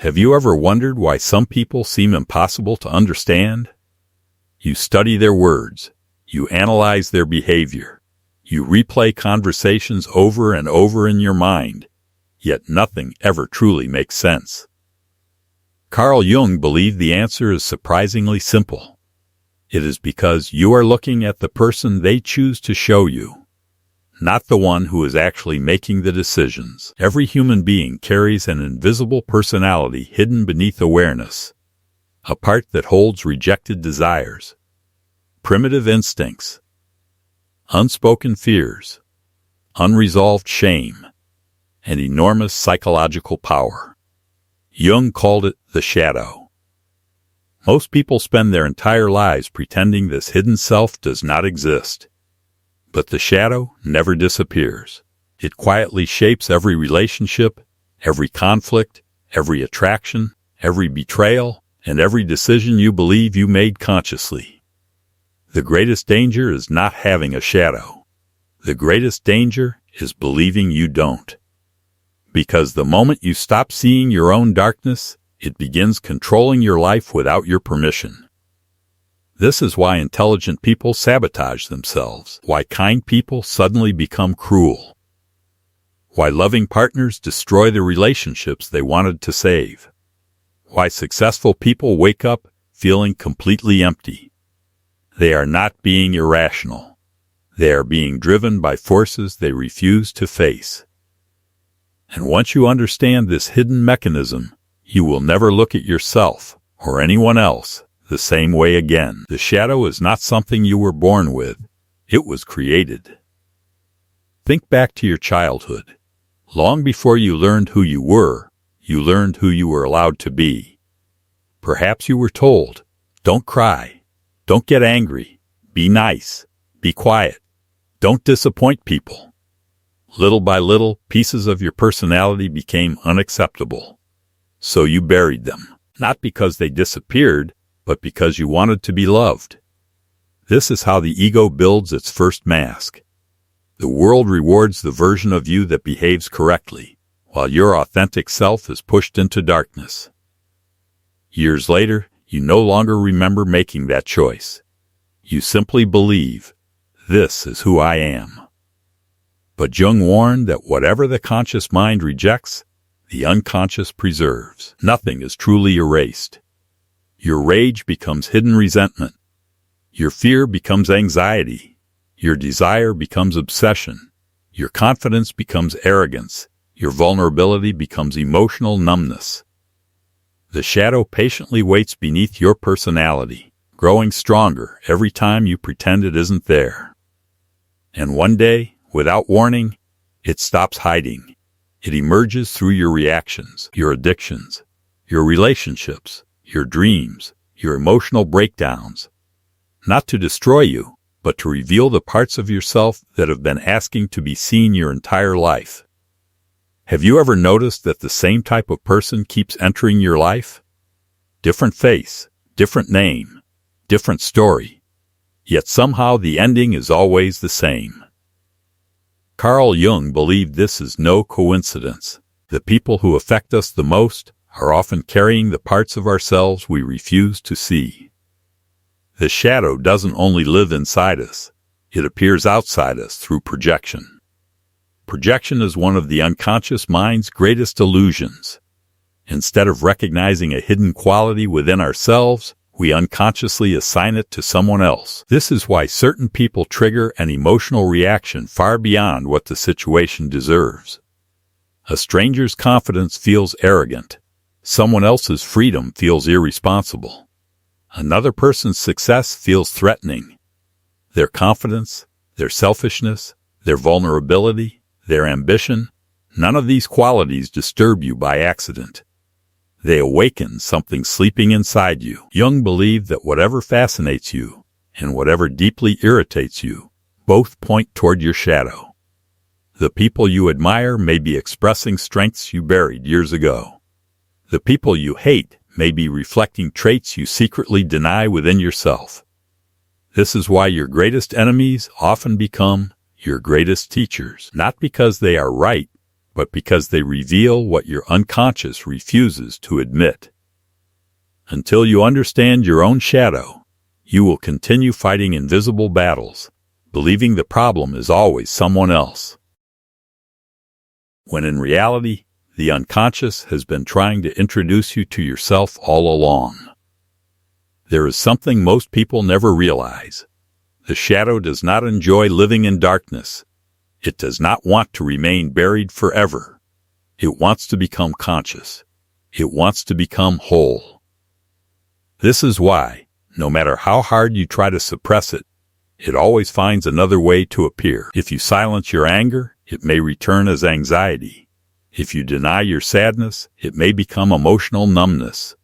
Have you ever wondered why some people seem impossible to understand? You study their words. You analyze their behavior. You replay conversations over and over in your mind, yet nothing ever truly makes sense. Carl Jung believed the answer is surprisingly simple. It is because you are looking at the person they choose to show you, not the one who is actually making the decisions. Every human being carries an invisible personality hidden beneath awareness, a part that holds rejected desires, primitive instincts, unspoken fears, unresolved shame, and enormous psychological power. Jung called it the shadow. Most people spend their entire lives pretending this hidden self does not exist. But the shadow never disappears. It quietly shapes every relationship, every conflict, every attraction, every betrayal, and every decision you believe you made consciously. The greatest danger is not having a shadow. The greatest danger is believing you don't. Because the moment you stop seeing your own darkness, it begins controlling your life without your permission. This is why intelligent people sabotage themselves, why kind people suddenly become cruel, why loving partners destroy the relationships they wanted to save, why successful people wake up feeling completely empty. They are not being irrational. They are being driven by forces they refuse to face. And once you understand this hidden mechanism, you will never look at yourself or anyone else the same way again. The shadow is not something you were born with. It was created. Think back to your childhood. Long before you learned who you learned who you were allowed to be. Perhaps you were told, don't cry, don't get angry, be nice, be quiet, don't disappoint people. Little by little, pieces of your personality became unacceptable. So you buried them, not because they disappeared, but because you wanted to be loved. This is how the ego builds its first mask. The world rewards the version of you that behaves correctly, while your authentic self is pushed into darkness. Years later, you no longer remember making that choice. You simply believe, this is who I am. But Jung warned that whatever the conscious mind rejects, the unconscious preserves. Nothing is truly erased. Your rage becomes hidden resentment. Your fear becomes anxiety. Your desire becomes obsession. Your confidence becomes arrogance. Your vulnerability becomes emotional numbness. The shadow patiently waits beneath your personality, growing stronger every time you pretend it isn't there. And one day, without warning, it stops hiding. It emerges through your reactions, your addictions, your relationships, your dreams, your emotional breakdowns, not to destroy you, but to reveal the parts of yourself that have been asking to be seen your entire life. Have you ever noticed that the same type of person keeps entering your life? Different face, different name, different story, yet somehow the ending is always the same. Carl Jung believed this is no coincidence. The people who affect us the most are often carrying the parts of ourselves we refuse to see. The shadow doesn't only live inside us, it appears outside us through projection. Projection is one of the unconscious mind's greatest illusions. Instead of recognizing a hidden quality within ourselves, we unconsciously assign it to someone else. This is why certain people trigger an emotional reaction far beyond what the situation deserves. A stranger's confidence feels arrogant. Someone else's freedom feels irresponsible. Another person's success feels threatening. Their confidence, their selfishness, their vulnerability, their ambition, none of these qualities disturb you by accident. They awaken something sleeping inside you. Jung believed that whatever fascinates you and whatever deeply irritates you both point toward your shadow. The people you admire may be expressing strengths you buried years ago. The people you hate may be reflecting traits you secretly deny within yourself. This is why your greatest enemies often become your greatest teachers, not because they are right, but because they reveal what your unconscious refuses to admit. Until you understand your own shadow, you will continue fighting invisible battles, believing the problem is always someone else, when in reality, the unconscious has been trying to introduce you to yourself all along. There is something most people never realize. The shadow does not enjoy living in darkness. It does not want to remain buried forever. It wants to become conscious. It wants to become whole. This is why, no matter how hard you try to suppress it, it always finds another way to appear. If you silence your anger, it may return as anxiety. If you deny your sadness, it may become emotional numbness.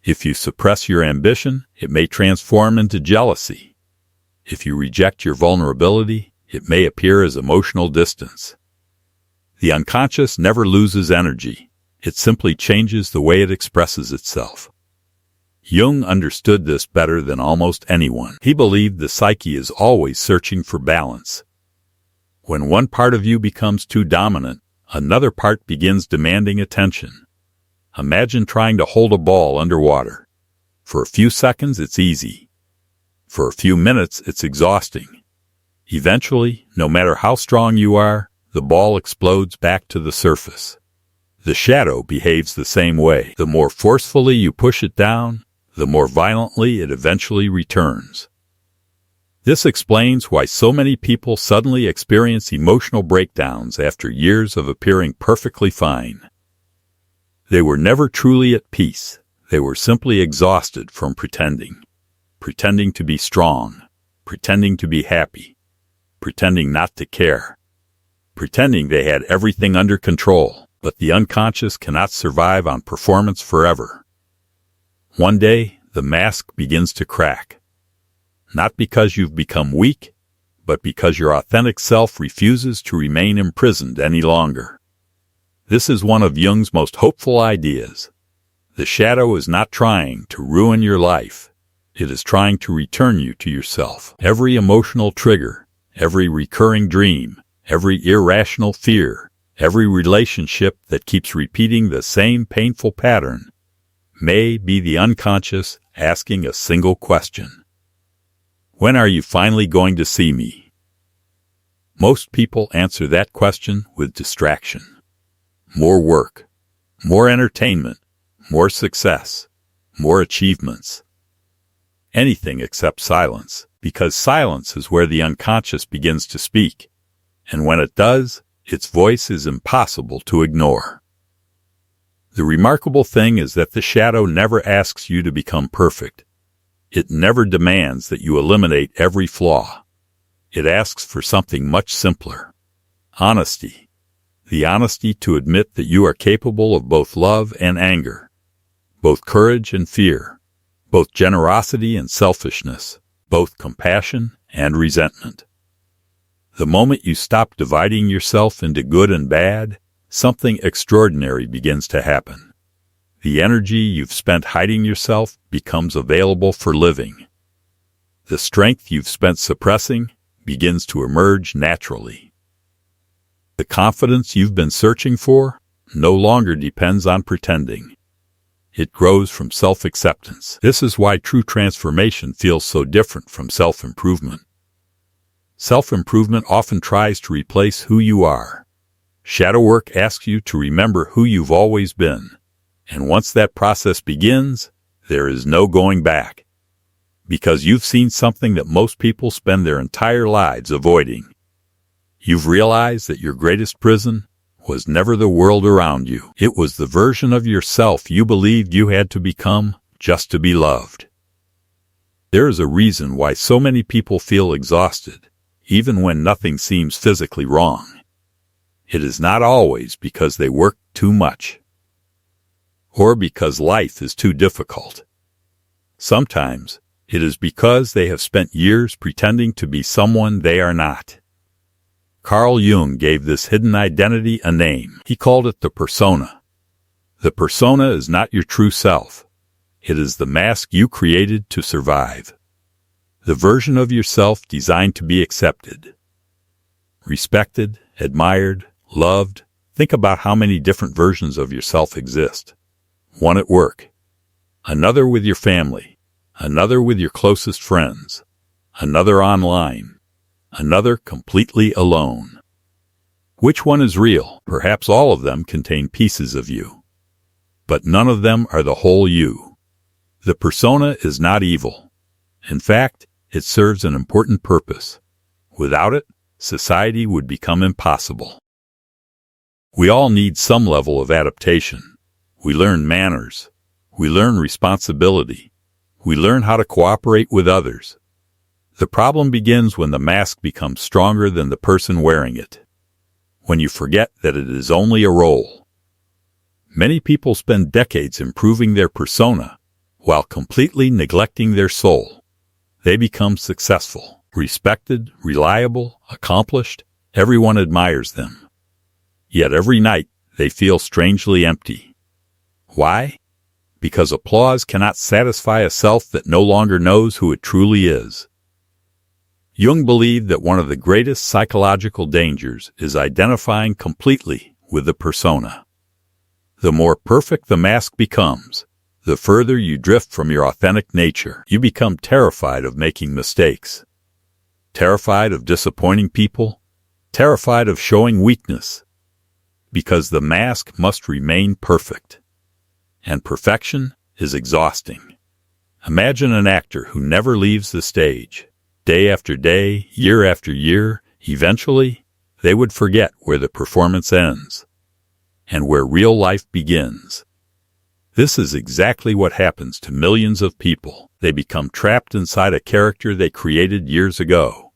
If you suppress your ambition, it may transform into jealousy. If you reject your vulnerability, it may appear as emotional distance. The unconscious never loses energy. It simply changes the way it expresses itself. Jung understood this better than almost anyone. He believed the psyche is always searching for balance. When one part of you becomes too dominant, another part begins demanding attention. Imagine trying to hold a ball underwater. For a few seconds, it's easy. For a few minutes, it's exhausting. Eventually, no matter how strong you are, the ball explodes back to the surface. The shadow behaves the same way. The more forcefully you push it down, the more violently it eventually returns. This explains why so many people suddenly experience emotional breakdowns after years of appearing perfectly fine. They were never truly at peace. They were simply exhausted from pretending to be strong, pretending to be happy, pretending not to care, pretending they had everything under control. But the unconscious cannot survive on performance forever. One day, the mask begins to crack. Not because you've become weak, but because your authentic self refuses to remain imprisoned any longer. This is one of Jung's most hopeful ideas. The shadow is not trying to ruin your life. It is trying to return you to yourself. Every emotional trigger, every recurring dream, every irrational fear, every relationship that keeps repeating the same painful pattern may be the unconscious asking a single question. When are you finally going to see me? Most people answer that question with distraction. More work, more entertainment, more success, more achievements. Anything except silence, because silence is where the unconscious begins to speak. And when it does, its voice is impossible to ignore. The remarkable thing is that the shadow never asks you to become perfect. It never demands that you eliminate every flaw. It asks for something much simpler. Honesty. The honesty to admit that you are capable of both love and anger, both courage and fear, both generosity and selfishness, both compassion and resentment. The moment you stop dividing yourself into good and bad, something extraordinary begins to happen. The energy you've spent hiding yourself becomes available for living. The strength you've spent suppressing begins to emerge naturally. The confidence you've been searching for no longer depends on pretending. It grows from self-acceptance. This is why true transformation feels so different from self-improvement. Self-improvement often tries to replace who you are. Shadow work asks you to remember who you've always been. And once that process begins, there is no going back. Because you've seen something that most people spend their entire lives avoiding. You've realized that your greatest prison was never the world around you. It was the version of yourself you believed you had to become just to be loved. There is a reason why so many people feel exhausted, even when nothing seems physically wrong. It is not always because they work too much, or because life is too difficult. Sometimes it is because they have spent years pretending to be someone they are not. Carl Jung gave this hidden identity a name. He called it the persona. The persona is not your true self. It is the mask you created to survive. The version of yourself designed to be accepted, respected, admired, loved, Think about how many different versions of yourself exist. One at work, another with your family, another with your closest friends, another online, another completely alone. Which one is real? Perhaps all of them contain pieces of you, but none of them are the whole you. The persona is not evil. In fact, it serves an important purpose. Without it, society would become impossible. We all need some level of adaptation. We learn manners. We learn responsibility. We learn how to cooperate with others. The problem begins when the mask becomes stronger than the person wearing it. When you forget that it is only a role. Many people spend decades improving their persona while completely neglecting their soul. They become successful, respected, reliable, accomplished. Everyone admires them. Yet every night they feel strangely empty. Why? Because applause cannot satisfy a self that no longer knows who it truly is. Jung believed that one of the greatest psychological dangers is identifying completely with the persona. The more perfect the mask becomes, the further you drift from your authentic nature. You become terrified of making mistakes, terrified of disappointing people, terrified of showing weakness, because the mask must remain perfect. And perfection is exhausting. Imagine an actor who never leaves the stage. Day after day, year after year, eventually, they would forget where the performance ends and where real life begins. This is exactly what happens to millions of people. They become trapped inside a character they created years ago.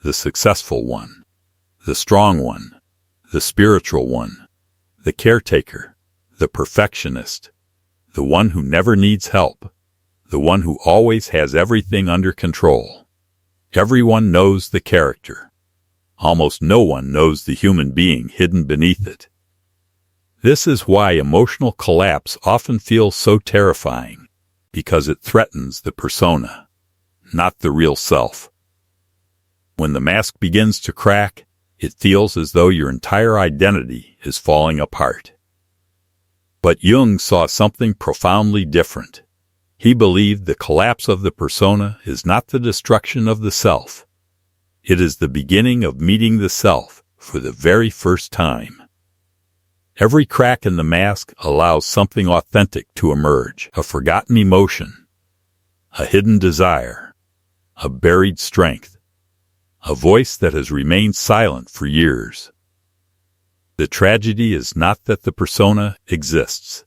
The successful one, the strong one, the spiritual one, the caretaker, the perfectionist, the one who never needs help, the one who always has everything under control. Everyone knows the character. Almost no one knows the human being hidden beneath it. This is why emotional collapse often feels so terrifying, because it threatens the persona, not the real self. When the mask begins to crack, it feels as though your entire identity is falling apart. But Jung saw something profoundly different. He believed the collapse of the persona is not the destruction of the self. It is the beginning of meeting the self for the very first time. Every crack in the mask allows something authentic to emerge, a forgotten emotion, a hidden desire, a buried strength, a voice that has remained silent for years. The tragedy is not that the persona exists.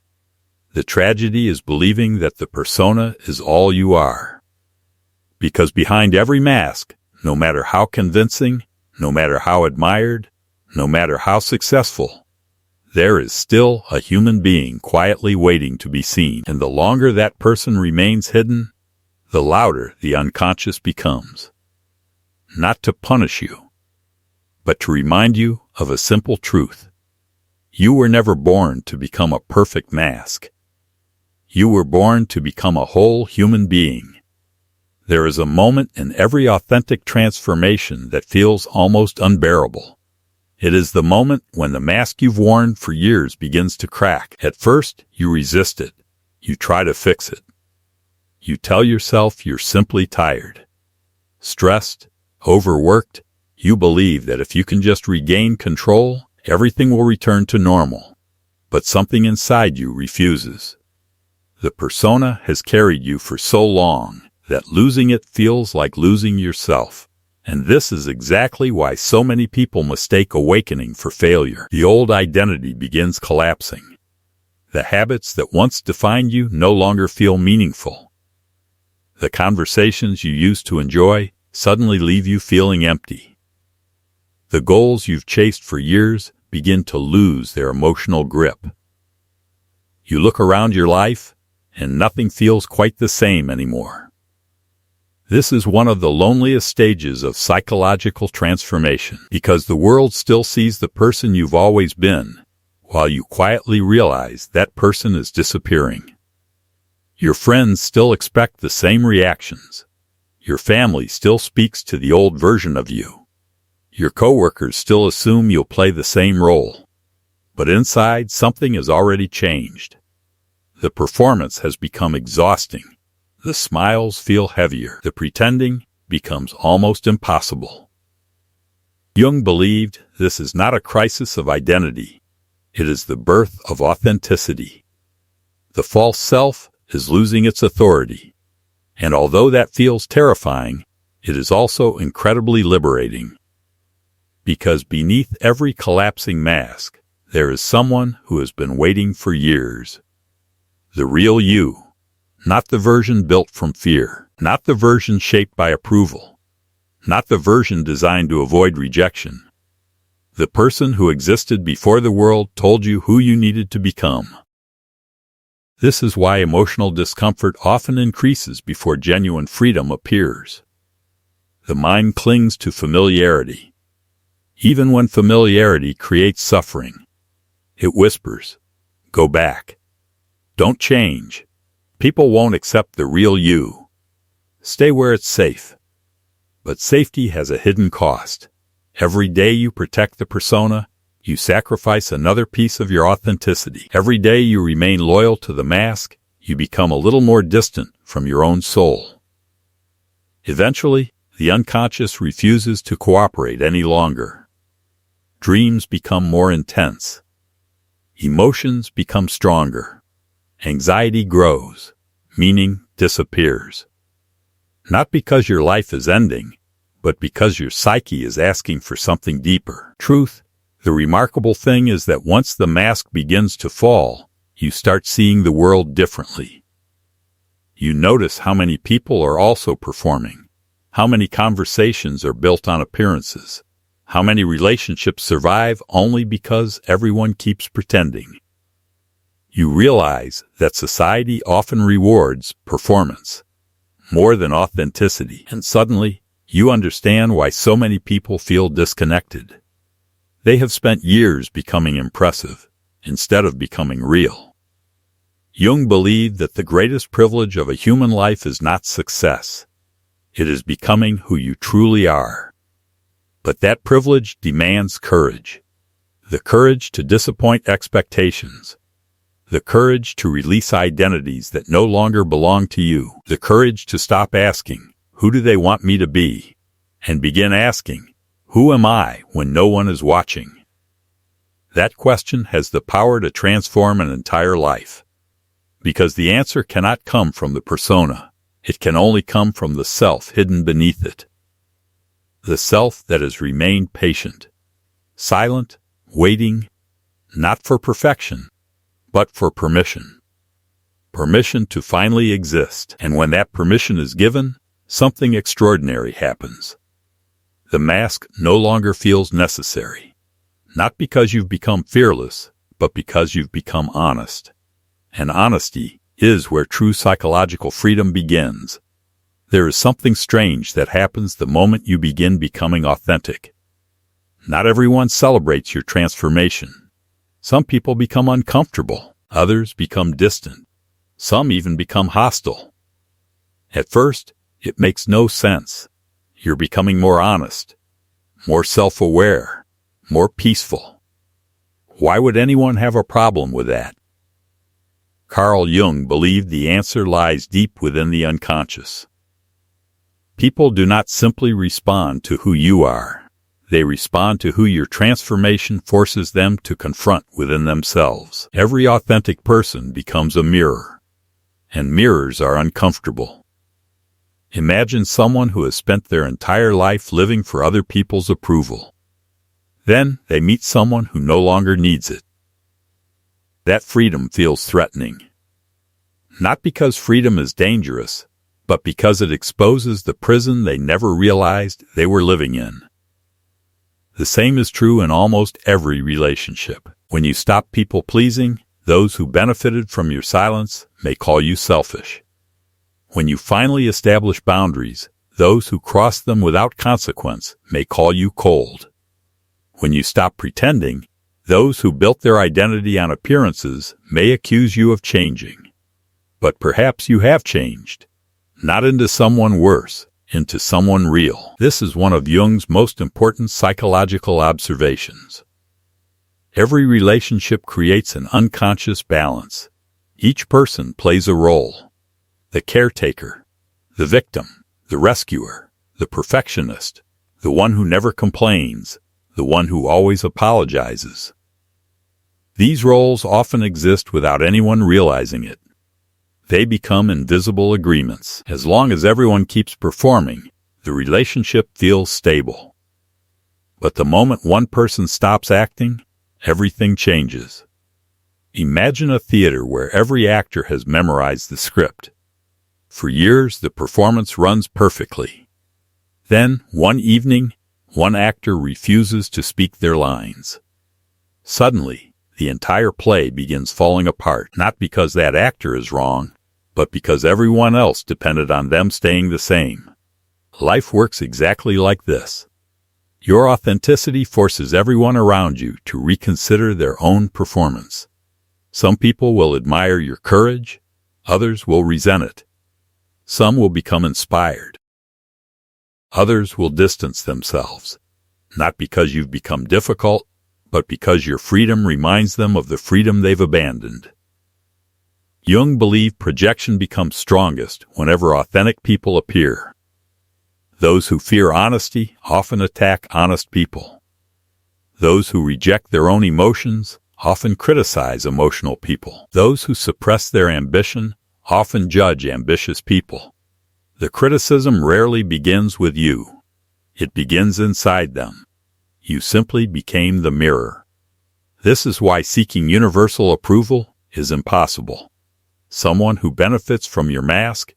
The tragedy is believing that the persona is all you are. Because behind every mask, no matter how convincing, no matter how admired, no matter how successful, there is still a human being quietly waiting to be seen. And the longer that person remains hidden, the louder the unconscious becomes. Not to punish you, but to remind you of a simple truth. You were never born to become a perfect mask. You were born to become a whole human being. There is a moment in every authentic transformation that feels almost unbearable. It is the moment when the mask you've worn for years begins to crack. At first, you resist it. You try to fix it. You tell yourself you're simply tired, stressed, overworked. You believe that if you can just regain control, everything will return to normal. But something inside you refuses. The persona has carried you for so long that losing it feels like losing yourself. And this is exactly why so many people mistake awakening for failure. The old identity begins collapsing. The habits that once defined you no longer feel meaningful. The conversations you used to enjoy suddenly leave you feeling empty. The goals you've chased for years begin to lose their emotional grip. You look around your life, and nothing feels quite the same anymore. This is one of the loneliest stages of psychological transformation, because the world still sees the person you've always been, while you quietly realize that person is disappearing. Your friends still expect the same reactions. Your family still speaks to the old version of you. Your coworkers still assume you'll play the same role. but inside something has already changed. The performance has become exhausting. The smiles feel heavier. The pretending becomes almost impossible. Jung believed this is not a crisis of identity. It is the birth of authenticity. The false self is losing its authority. And although that feels terrifying, it is also incredibly liberating. Because beneath every collapsing mask, there is someone who has been waiting for years. The real you. Not the version built from fear. Not the version shaped by approval. Not the version designed to avoid rejection. The person who existed before the world told you who you needed to become. This is why emotional discomfort often increases before genuine freedom appears. The mind clings to familiarity. Even when familiarity creates suffering, it whispers, "Go back. Don't change. People won't accept the real you. Stay where it's safe." But safety has a hidden cost. Every day you protect the persona, you sacrifice another piece of your authenticity. Every day you remain loyal to the mask, you become a little more distant from your own soul. Eventually, the unconscious refuses to cooperate any longer. Dreams become more intense. Emotions become stronger. Anxiety grows. Meaning disappears. Not because your life is ending, but because your psyche is asking for something deeper. Truth. The remarkable thing is that once the mask begins to fall, you start seeing the world differently. You notice how many people are also performing, how many conversations are built on appearances, how many relationships survive only because everyone keeps pretending. You realize that society often rewards performance more than authenticity, and suddenly you understand why so many people feel disconnected. They have spent years becoming impressive instead of becoming real. Jung believed that the greatest privilege of a human life is not success. It is becoming who you truly are. But that privilege demands courage. The courage to disappoint expectations. The courage to release identities that no longer belong to you. The courage to stop asking, "Who do they want me to be?" and begin asking, "Who am I when no one is watching?" That question has the power to transform an entire life. Because the answer cannot come from the persona. It can only come from the self hidden beneath it. The self that has remained patient, silent, waiting, not for perfection, but for permission. Permission to finally exist. And when that permission is given, something extraordinary happens. The mask no longer feels necessary. Not because you've become fearless, but because you've become honest. And honesty is where true psychological freedom begins. There is something strange that happens the moment you begin becoming authentic. Not everyone celebrates your transformation. Some people become uncomfortable. Others become distant. Some even become hostile. At first, it makes no sense. You're becoming more honest, more self-aware, more peaceful. Why would anyone have a problem with that? Carl Jung believed the answer lies deep within the unconscious. People do not simply respond to who you are. They respond to who your transformation forces them to confront within themselves. Every authentic person becomes a mirror, and mirrors are uncomfortable. Imagine someone who has spent their entire life living for other people's approval. Then they meet someone who no longer needs it. That freedom feels threatening. Not because freedom is dangerous, but because it exposes the prison they never realized they were living in. The same is true in almost every relationship. When you stop people-pleasing, those who benefited from your silence may call you selfish. When you finally establish boundaries, those who cross them without consequence may call you cold. When you stop pretending, those who built their identity on appearances may accuse you of changing. But perhaps you have changed. Not into someone worse, into someone real. This is one of Jung's most important psychological observations. Every relationship creates an unconscious balance. Each person plays a role. The caretaker, the victim, the rescuer, the perfectionist, the one who never complains, the one who always apologizes. These roles often exist without anyone realizing it. They become invisible agreements. As long as everyone keeps performing, the relationship feels stable. But the moment one person stops acting, everything changes. Imagine a theater where every actor has memorized the script. For years, the performance runs perfectly. Then, one evening, one actor refuses to speak their lines. Suddenly, the entire play begins falling apart, not because that actor is wrong, but because everyone else depended on them staying the same. Life works exactly like this. Your authenticity forces everyone around you to reconsider their own performance. Some people will admire your courage, others will resent it. Some will become inspired. Others will distance themselves, not because you've become difficult, but because your freedom reminds them of the freedom they've abandoned. Jung believed projection becomes strongest whenever authentic people appear. Those who fear honesty often attack honest people. Those who reject their own emotions often criticize emotional people. Those who suppress their ambition often judge ambitious people. The criticism rarely begins with you. It begins inside them. You simply became the mirror. This is why seeking universal approval is impossible. Someone who benefits from your mask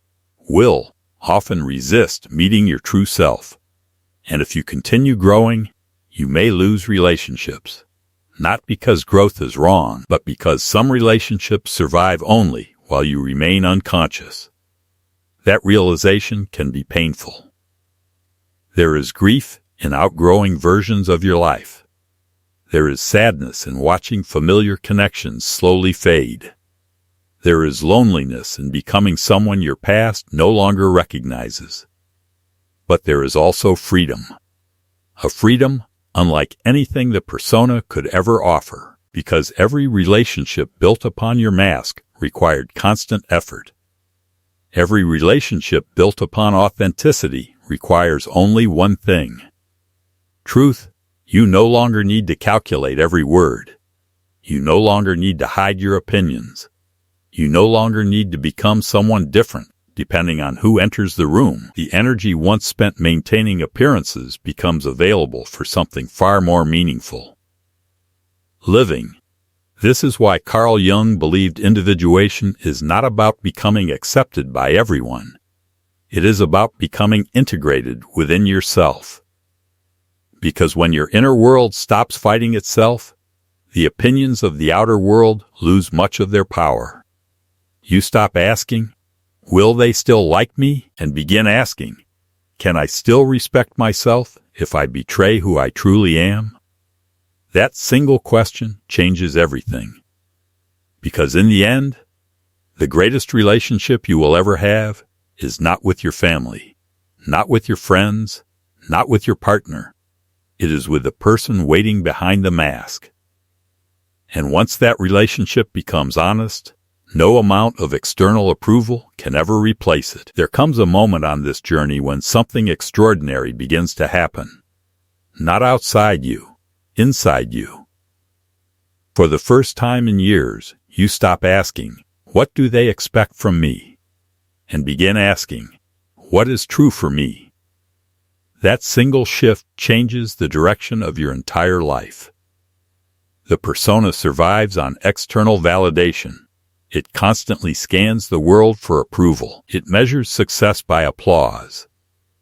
will often resist meeting your true self. And if you continue growing, you may lose relationships. Not because growth is wrong, but because some relationships survive only while you remain unconscious. That realization can be painful. There is grief in outgrowing versions of your life. There is sadness in watching familiar connections slowly fade. There is loneliness in becoming someone your past no longer recognizes. But there is also freedom. A freedom unlike anything the persona could ever offer, because every relationship built upon your mask required constant effort. Every relationship built upon authenticity requires only one thing. Truth. You no longer need to calculate every word. You no longer need to hide your opinions. You no longer need to become someone different, depending on who enters the room. The energy once spent maintaining appearances becomes available for something far more meaningful. Living. This is why Carl Jung believed individuation is not about becoming accepted by everyone. It is about becoming integrated within yourself. Because when your inner world stops fighting itself, the opinions of the outer world lose much of their power. You stop asking, will they still like me? And begin asking, can I still respect myself if I betray who I truly am? That single question changes everything. Because in the end, the greatest relationship you will ever have is not with your family, not with your friends, not with your partner. It is with the person waiting behind the mask. And once that relationship becomes honest, no amount of external approval can ever replace it. There comes a moment on this journey when something extraordinary begins to happen. Not outside you, inside you. For the first time in years, you stop asking, what do they expect from me? And begin asking, what is true for me? That single shift changes the direction of your entire life. The persona survives on external validation. It constantly scans the world for approval. It measures success by applause.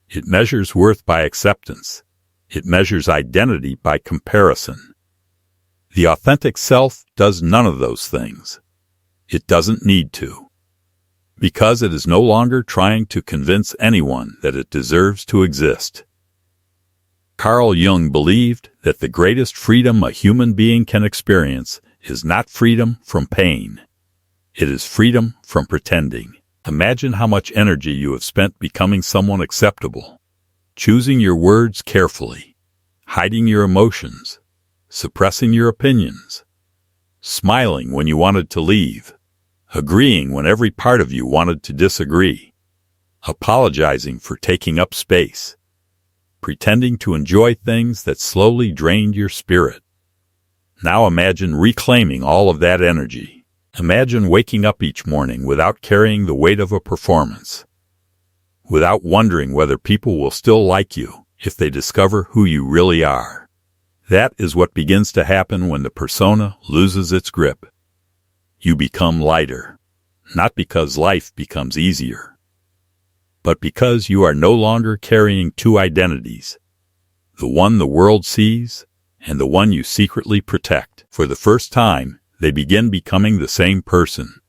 It measures worth by acceptance. It measures identity by comparison. The authentic self does none of those things. It doesn't need to. Because it is no longer trying to convince anyone that it deserves to exist. Carl Jung believed that the greatest freedom a human being can experience is not freedom from pain. It is freedom from pretending. Imagine how much energy you have spent becoming someone acceptable, choosing your words carefully, hiding your emotions, suppressing your opinions, smiling when you wanted to leave, agreeing when every part of you wanted to disagree, apologizing for taking up space, pretending to enjoy things that slowly drained your spirit. Now imagine reclaiming all of that energy. Imagine waking up each morning without carrying the weight of a performance, without wondering whether people will still like you if they discover who you really are. That is what begins to happen when the persona loses its grip. You become lighter, not because life becomes easier, but because you are no longer carrying two identities, the one the world sees and the one you secretly protect. For the first time, they begin becoming the same person.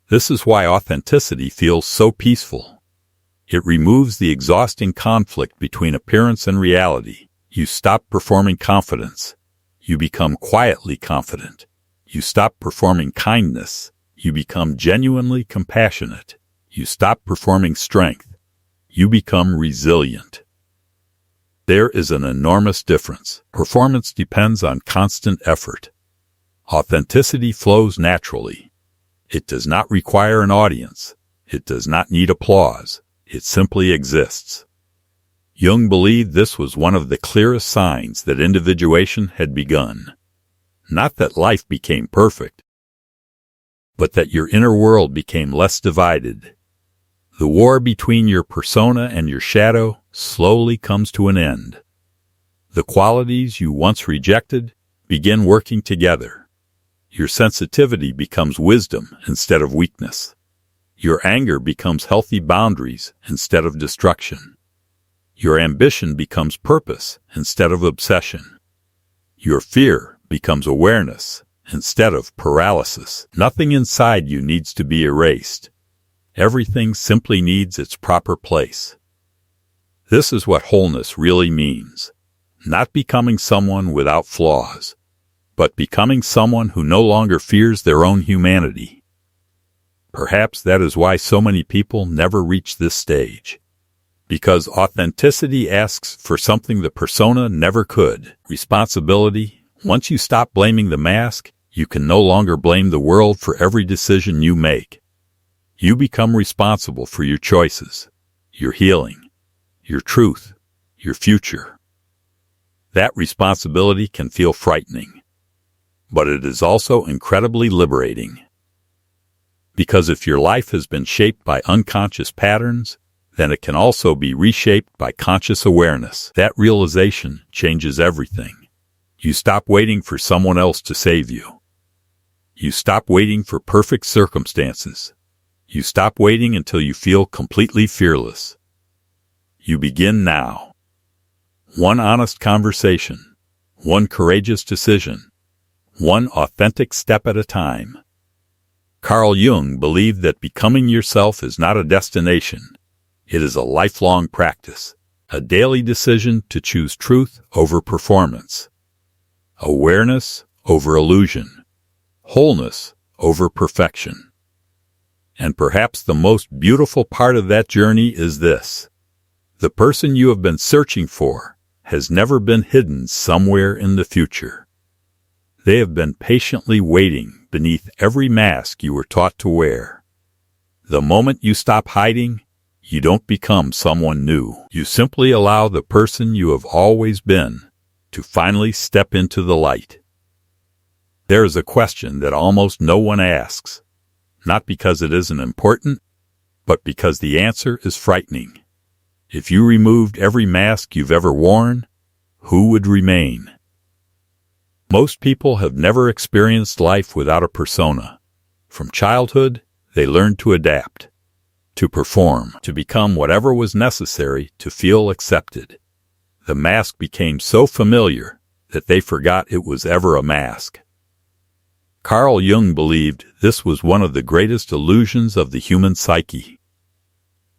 This is why authenticity feels so peaceful. It removes the exhausting conflict between appearance and reality. You stop performing confidence. You become quietly confident. You stop performing kindness. You become genuinely compassionate. You stop performing strength. You become resilient. There is an enormous difference. Performance depends on constant effort. Authenticity flows naturally. It does not require an audience. It does not need applause. It simply exists. Jung believed this was one of the clearest signs that individuation had begun. Not that life became perfect, but that your inner world became less divided. The war between your persona and your shadow slowly comes to an end. The qualities you once rejected begin working together. Your sensitivity becomes wisdom instead of weakness. Your anger becomes healthy boundaries instead of destruction. Your ambition becomes purpose instead of obsession. Your fear becomes awareness instead of paralysis. Nothing inside you needs to be erased. Everything simply needs its proper place. This is what wholeness really means. Not becoming someone without flaws, but becoming someone who no longer fears their own humanity. Perhaps that is why so many people never reach this stage. Because authenticity asks for something the persona never could. Responsibility. Once you stop blaming the mask, you can no longer blame the world for every decision you make. You become responsible for your choices, your healing, your truth, your future. That responsibility can feel frightening, but it is also incredibly liberating. Because if your life has been shaped by unconscious patterns, then it can also be reshaped by conscious awareness. That realization changes everything. You stop waiting for someone else to save you. You stop waiting for perfect circumstances. You stop waiting until you feel completely fearless. You begin now. One honest conversation, one courageous decision, one authentic step at a time. Carl Jung believed that becoming yourself is not a destination. It is a lifelong practice, a daily decision to choose truth over performance, awareness over illusion, wholeness over perfection. And perhaps the most beautiful part of that journey is this. The person you have been searching for has never been hidden somewhere in the future. They have been patiently waiting beneath every mask you were taught to wear. The moment you stop hiding, you don't become someone new. You simply allow the person you have always been to finally step into the light. There is a question that almost no one asks, not because it isn't important, but because the answer is frightening. If you removed every mask you've ever worn, who would remain? Most people have never experienced life without a persona. From childhood, they learned to adapt, to perform, to become whatever was necessary to feel accepted. The mask became so familiar that they forgot it was ever a mask. Carl Jung believed this was one of the greatest illusions of the human psyche.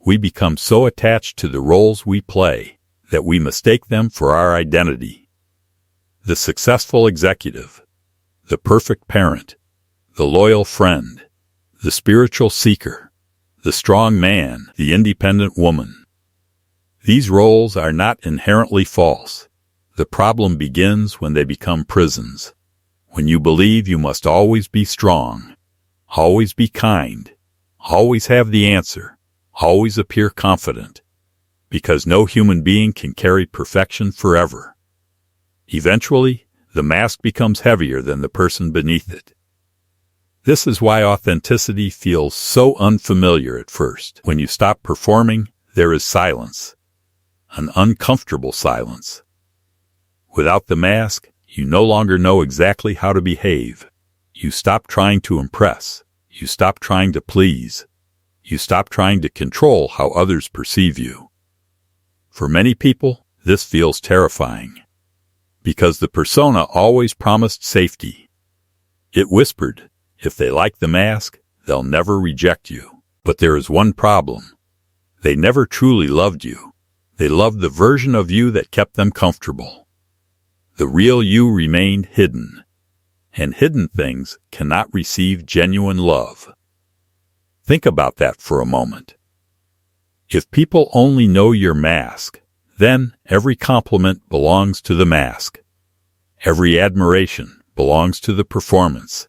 We become so attached to the roles we play that we mistake them for our identity. The successful executive, the perfect parent, the loyal friend, the spiritual seeker, the strong man, the independent woman. These roles are not inherently false. The problem begins when they become prisons. When you believe you must always be strong, always be kind, always have the answer, always appear confident, because no human being can carry perfection forever. Eventually, the mask becomes heavier than the person beneath it. This is why authenticity feels so unfamiliar at first. When you stop performing, there is silence, an uncomfortable silence. Without the mask, you no longer know exactly how to behave. You stop trying to impress. You stop trying to please. You stop trying to control how others perceive you. For many people, this feels terrifying, because the persona always promised safety. It whispered, if they like the mask, they'll never reject you. But there is one problem. They never truly loved you. They loved the version of you that kept them comfortable. The real you remained hidden, and hidden things cannot receive genuine love. Think about that for a moment. If people only know your mask, then every compliment belongs to the mask. Every admiration belongs to the performance.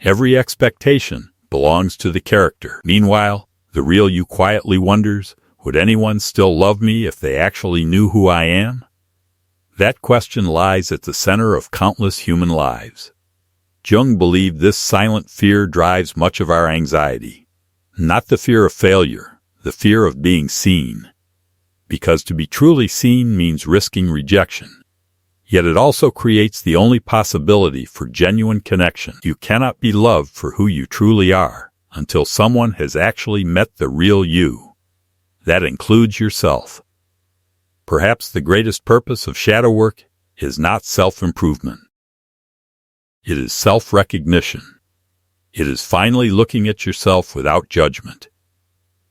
Every expectation belongs to the character. Meanwhile, the real you quietly wonders, would anyone still love me if they actually knew who I am? That question lies at the center of countless human lives. Jung believed this silent fear drives much of our anxiety. Not the fear of failure, the fear of being seen. Because to be truly seen means risking rejection. Yet it also creates the only possibility for genuine connection. You cannot be loved for who you truly are until someone has actually met the real you. That includes yourself. Perhaps the greatest purpose of shadow work is not self-improvement. It is self-recognition. It is finally looking at yourself without judgment,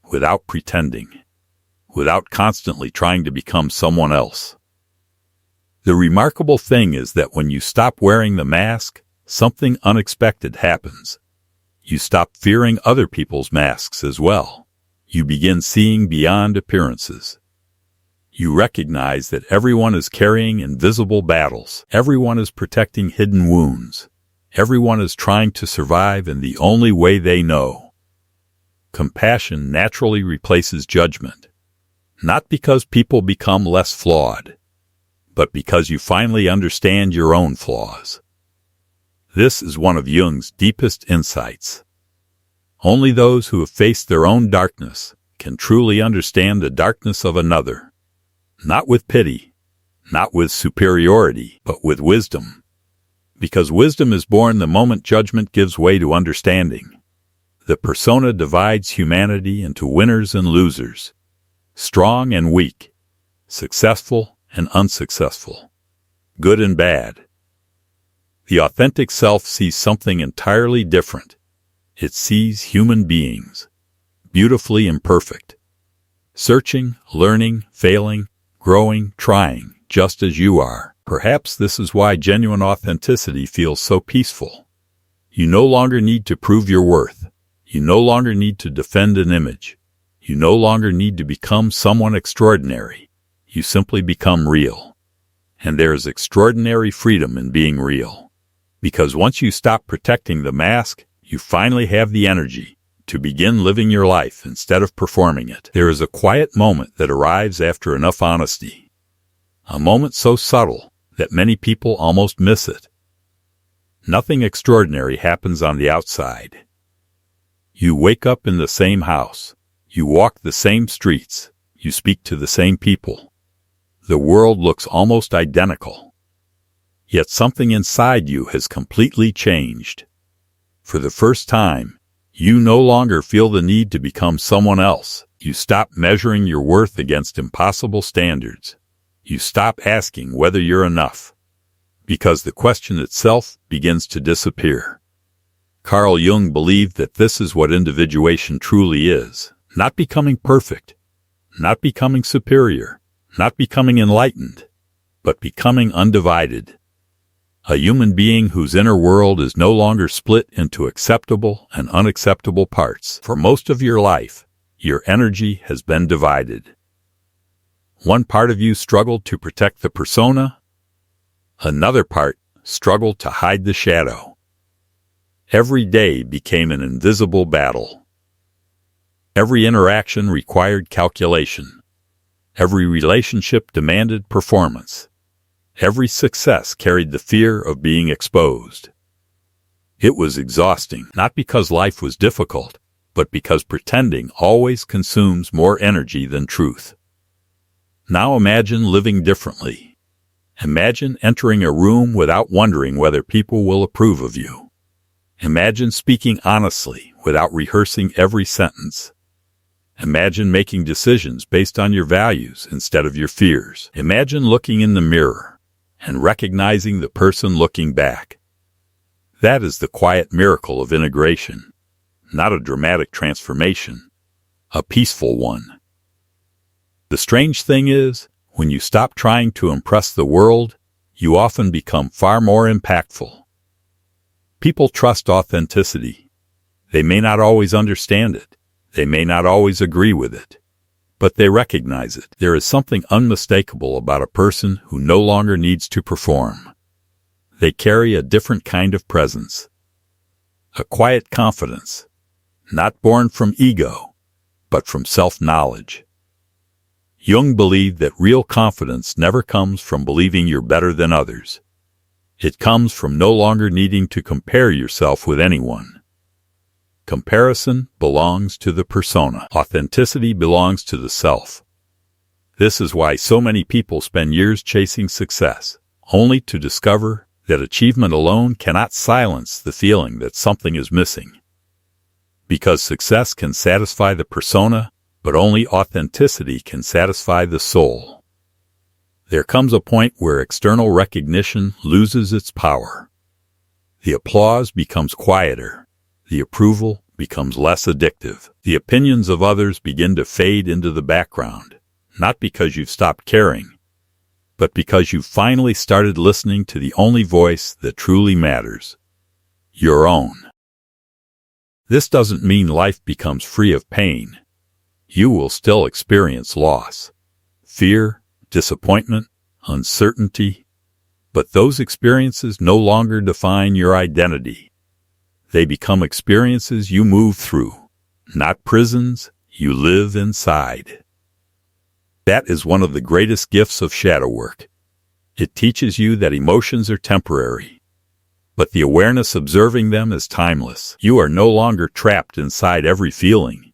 without pretending, without constantly trying to become someone else. The remarkable thing is that when you stop wearing the mask, something unexpected happens. You stop fearing other people's masks as well. You begin seeing beyond appearances. You recognize that everyone is carrying invisible battles. Everyone is protecting hidden wounds. Everyone is trying to survive in the only way they know. Compassion naturally replaces judgment. Not because people become less flawed, but because you finally understand your own flaws. This is one of Jung's deepest insights. Only those who have faced their own darkness can truly understand the darkness of another. Not with pity, not with superiority, but with wisdom. Because wisdom is born the moment judgment gives way to understanding. The persona divides humanity into winners and losers, strong and weak, successful and unsuccessful, good and bad. The authentic self sees something entirely different. It sees human beings, beautifully imperfect, searching, learning, failing, growing, trying, just as you are. Perhaps this is why genuine authenticity feels so peaceful. You no longer need to prove your worth. You no longer need to defend an image. You no longer need to become someone extraordinary. You simply become real. And there is extraordinary freedom in being real. Because once you stop protecting the mask, you finally have the energy to begin living your life instead of performing it. There is a quiet moment that arrives after enough honesty. A moment so subtle that many people almost miss it. Nothing extraordinary happens on the outside. You wake up in the same house. You walk the same streets. You speak to the same people. The world looks almost identical. Yet something inside you has completely changed. For the first time, you no longer feel the need to become someone else. You stop measuring your worth against impossible standards. You stop asking whether you're enough, because the question itself begins to disappear. Carl Jung believed that this is what individuation truly is. Not becoming perfect, not becoming superior, not becoming enlightened, but becoming undivided. A human being whose inner world is no longer split into acceptable and unacceptable parts. For most of your life, your energy has been divided. One part of you struggled to protect the persona, Another part struggled to hide the shadow. Every day became an invisible battle. Every interaction required calculation. Every relationship demanded performance. Every success carried the fear of being exposed. It was exhausting, not because life was difficult, but because pretending always consumes more energy than truth. Now imagine living differently. Imagine entering a room without wondering whether people will approve of you. Imagine speaking honestly without rehearsing every sentence. Imagine making decisions based on your values instead of your fears. Imagine looking in the mirror and recognizing the person looking back. That is the quiet miracle of integration, not a dramatic transformation, a peaceful one. The strange thing is, when you stop trying to impress the world, you often become far more impactful. People trust authenticity. They may not always understand it. They may not always agree with it. But they recognize it. There is something unmistakable about a person who no longer needs to perform. They carry a different kind of presence. A quiet confidence, not born from ego, but from self-knowledge. Jung believed that real confidence never comes from believing you're better than others. It comes from no longer needing to compare yourself with anyone. Comparison belongs to the persona. Authenticity belongs to the self. This is why so many people spend years chasing success, only to discover that achievement alone cannot silence the feeling that something is missing. Because success can satisfy the persona, but only authenticity can satisfy the soul. There comes a point where external recognition loses its power. The applause becomes quieter. The approval becomes less addictive. The opinions of others begin to fade into the background, not because you've stopped caring, but because you've finally started listening to the only voice that truly matters, your own. This doesn't mean life becomes free of pain. You will still experience loss, fear, disappointment, uncertainty, but those experiences no longer define your identity. They become experiences you move through, not prisons you live inside. That is one of the greatest gifts of shadow work. It teaches you that emotions are temporary, but the awareness observing them is timeless. You are no longer trapped inside every feeling.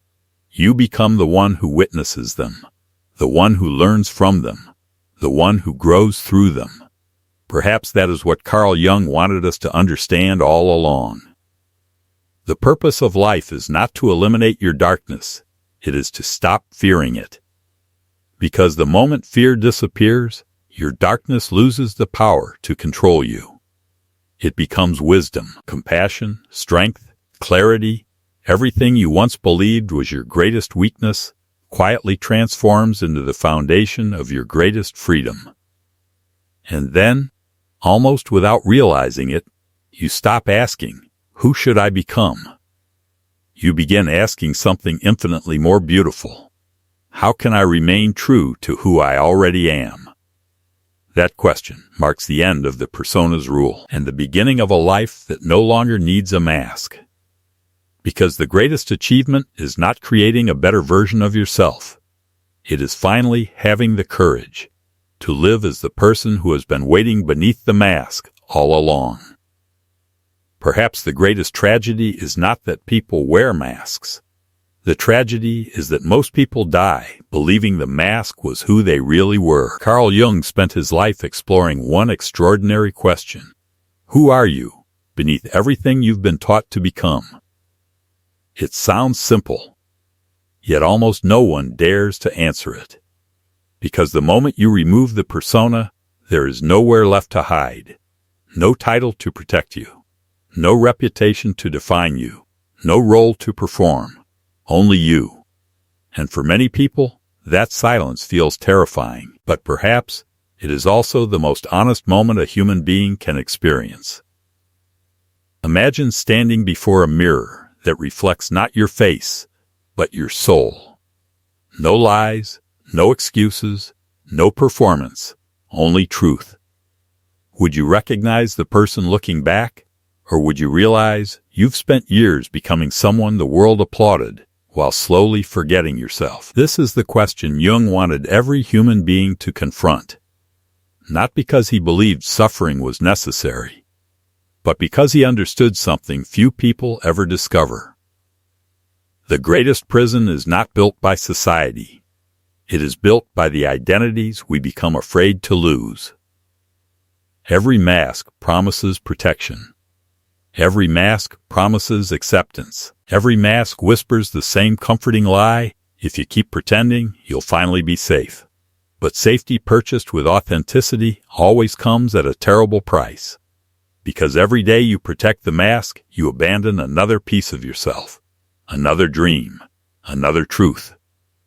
You become the one who witnesses them, the one who learns from them, the one who grows through them. Perhaps that is what Carl Jung wanted us to understand all along. The purpose of life is not to eliminate your darkness. It is to stop fearing it. Because the moment fear disappears, your darkness loses the power to control you. It becomes wisdom, compassion, strength, clarity. Everything you once believed was your greatest weakness quietly transforms into the foundation of your greatest freedom. And then, almost without realizing it, you stop asking, "Who should I become?" You begin asking something infinitely more beautiful. How can I remain true to who I already am? That question marks the end of the persona's rule and the beginning of a life that no longer needs a mask. Because the greatest achievement is not creating a better version of yourself. It is finally having the courage to live as the person who has been waiting beneath the mask all along. Perhaps the greatest tragedy is not that people wear masks. The tragedy is that most people die believing the mask was who they really were. Carl Jung spent his life exploring one extraordinary question. Who are you beneath everything you've been taught to become? It sounds simple, yet almost no one dares to answer it. Because the moment you remove the persona, there is nowhere left to hide, no title to protect you, no reputation to define you, no role to perform. Only you. And for many people, that silence feels terrifying, but perhaps it is also the most honest moment a human being can experience. Imagine standing before a mirror that reflects not your face, but your soul. No lies, no excuses, no performance, only truth. Would you recognize the person looking back? Or would you realize you've spent years becoming someone the world applauded while slowly forgetting yourself? This is the question Jung wanted every human being to confront. Not because he believed suffering was necessary, but because he understood something few people ever discover. The greatest prison is not built by society. It is built by the identities we become afraid to lose. Every mask promises protection. Every mask promises acceptance. Every mask whispers the same comforting lie: if you keep pretending, you'll finally be safe. But safety purchased with authenticity always comes at a terrible price. Because every day you protect the mask, you abandon another piece of yourself, another dream, another truth,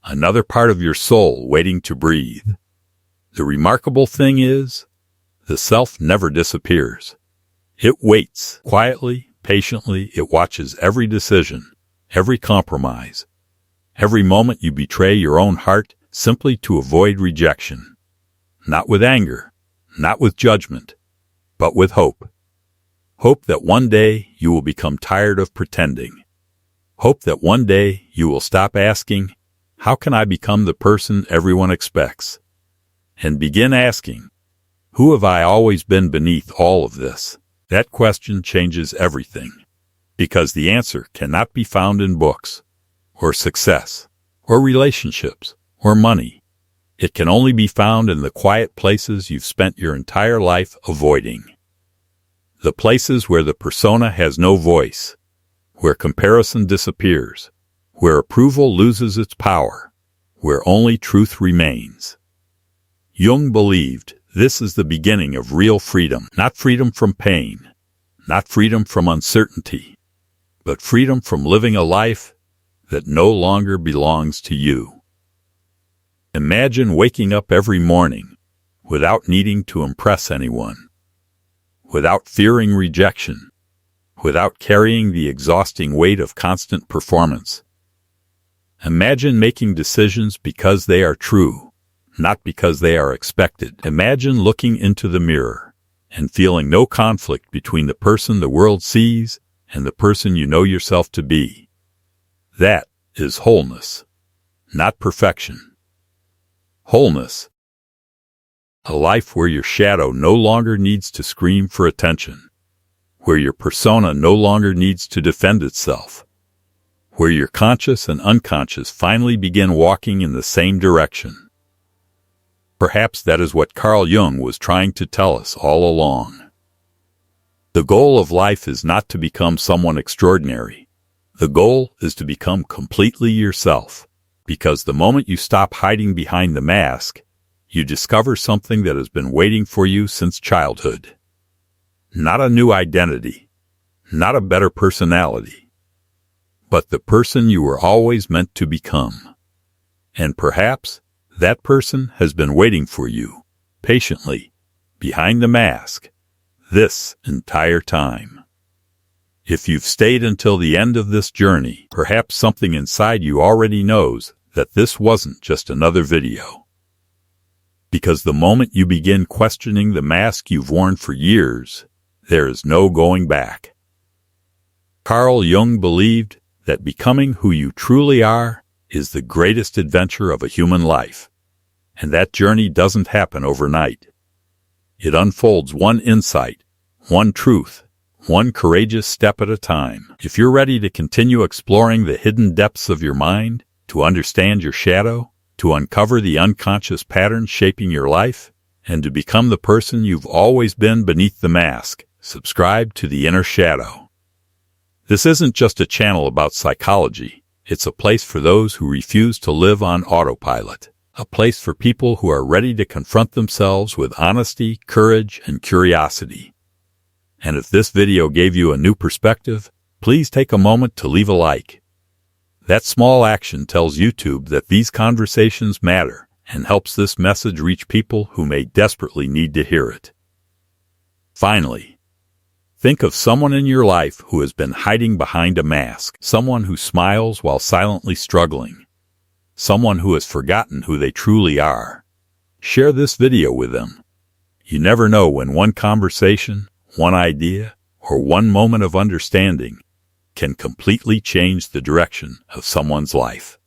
another part of your soul waiting to breathe. The remarkable thing is, the self never disappears. It waits quietly, patiently. It watches every decision, every compromise, every moment you betray your own heart simply to avoid rejection. Not with anger, not with judgment, but with hope. Hope that one day you will become tired of pretending. Hope that one day you will stop asking, how can I become the person everyone expects? And begin asking, who have I always been beneath all of this? That question changes everything, because the answer cannot be found in books, or success, or relationships, or money. It can only be found in the quiet places you've spent your entire life avoiding. The places where the persona has no voice, where comparison disappears, where approval loses its power, where only truth remains. Jung believed this is the beginning of real freedom, not freedom from pain, not freedom from uncertainty, but freedom from living a life that no longer belongs to you. Imagine waking up every morning without needing to impress anyone, without fearing rejection, without carrying the exhausting weight of constant performance. Imagine making decisions because they are true, not because they are expected. Imagine looking into the mirror and feeling no conflict between the person the world sees and the person you know yourself to be. That is wholeness, not perfection. Wholeness. A life where your shadow no longer needs to scream for attention, where your persona no longer needs to defend itself, where your conscious and unconscious finally begin walking in the same direction. Perhaps that is what Carl Jung was trying to tell us all along. The goal of life is not to become someone extraordinary. The goal is to become completely yourself, because the moment you stop hiding behind the mask, you discover something that has been waiting for you since childhood. Not a new identity, not a better personality, but the person you were always meant to become. And perhaps that person has been waiting for you, patiently, behind the mask, this entire time. If you've stayed until the end of this journey, perhaps something inside you already knows that this wasn't just another video. Because the moment you begin questioning the mask you've worn for years, there is no going back. Carl Jung believed that becoming who you truly are is the greatest adventure of a human life. And that journey doesn't happen overnight. It unfolds one insight, one truth, one courageous step at a time. If you're ready to continue exploring the hidden depths of your mind, to understand your shadow, to uncover the unconscious patterns shaping your life, and to become the person you've always been beneath the mask, subscribe to The Inner Shadow. This isn't just a channel about psychology. It's a place for those who refuse to live on autopilot. A place for people who are ready to confront themselves with honesty, courage, and curiosity. And if this video gave you a new perspective, please take a moment to leave a like. That small action tells YouTube that these conversations matter and helps this message reach people who may desperately need to hear it. Finally, think of someone in your life who has been hiding behind a mask, someone who smiles while silently struggling. Someone who has forgotten who they truly are. Share this video with them. You never know when one conversation, one idea, or one moment of understanding can completely change the direction of someone's life.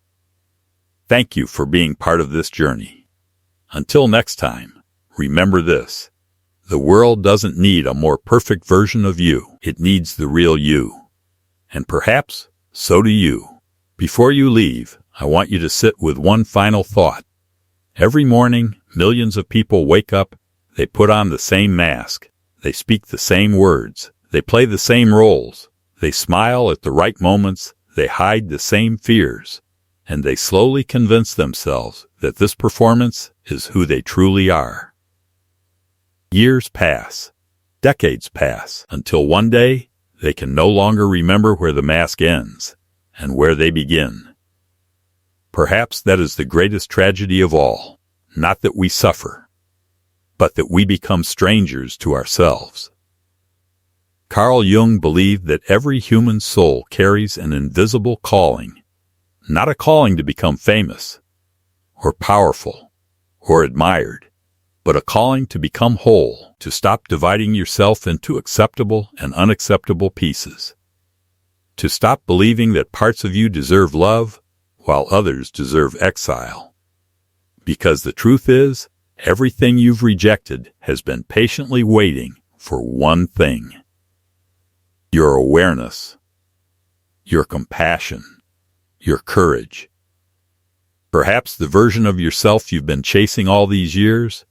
Thank you for being part of this journey. Until next time, remember this: the world doesn't need a more perfect version of you. It needs the real you. And perhaps, so do you. Before you leave, I want you to sit with one final thought. Every morning, millions of people wake up. They put on the same mask. They speak the same words. They play the same roles. They smile at the right moments. They hide the same fears. And they slowly convince themselves that this performance is who they truly are. Years pass. Decades pass, until one day, they can no longer remember where the mask ends and where they begin. Perhaps that is the greatest tragedy of all. Not that we suffer, but that we become strangers to ourselves. Carl Jung believed that every human soul carries an invisible calling, not a calling to become famous, or powerful, or admired, but a calling to become whole, to stop dividing yourself into acceptable and unacceptable pieces, to stop believing that parts of you deserve love while others deserve exile. Because the truth is, everything you've rejected has been patiently waiting for one thing: your awareness, your compassion, your courage. Perhaps the version of yourself you've been chasing all these years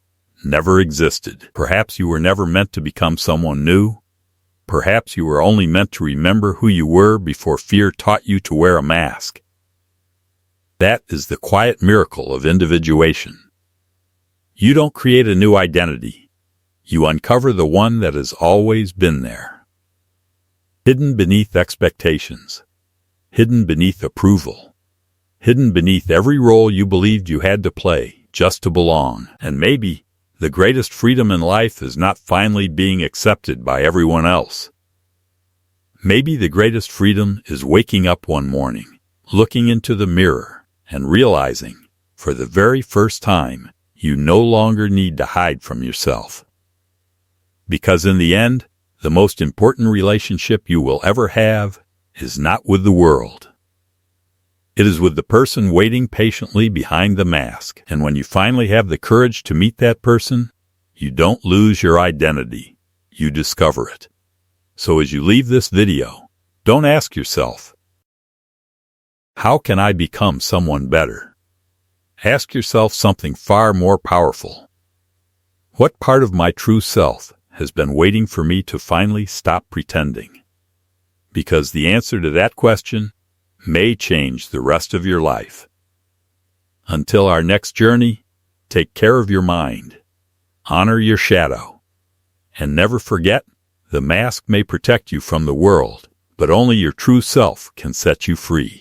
never existed. Perhaps you were never meant to become someone new. Perhaps you were only meant to remember who you were before fear taught you to wear a mask. That is the quiet miracle of individuation. You don't create a new identity. You uncover the one that has always been there. Hidden beneath expectations. Hidden beneath approval. Hidden beneath every role you believed you had to play just to belong. And maybe the greatest freedom in life is not finally being accepted by everyone else. Maybe the greatest freedom is waking up one morning, looking into the mirror, and realizing, for the very first time, you no longer need to hide from yourself. Because in the end, the most important relationship you will ever have is not with the world. It is with the person waiting patiently behind the mask. And when you finally have the courage to meet that person, you don't lose your identity. You discover it. So as you leave this video, don't ask yourself, how can I become someone better? Ask yourself something far more powerful. What part of my true self has been waiting for me to finally stop pretending? Because the answer to that question may change the rest of your life. Until our next journey, take care of your mind, honor your shadow, and never forget, the mask may protect you from the world, but only your true self can set you free.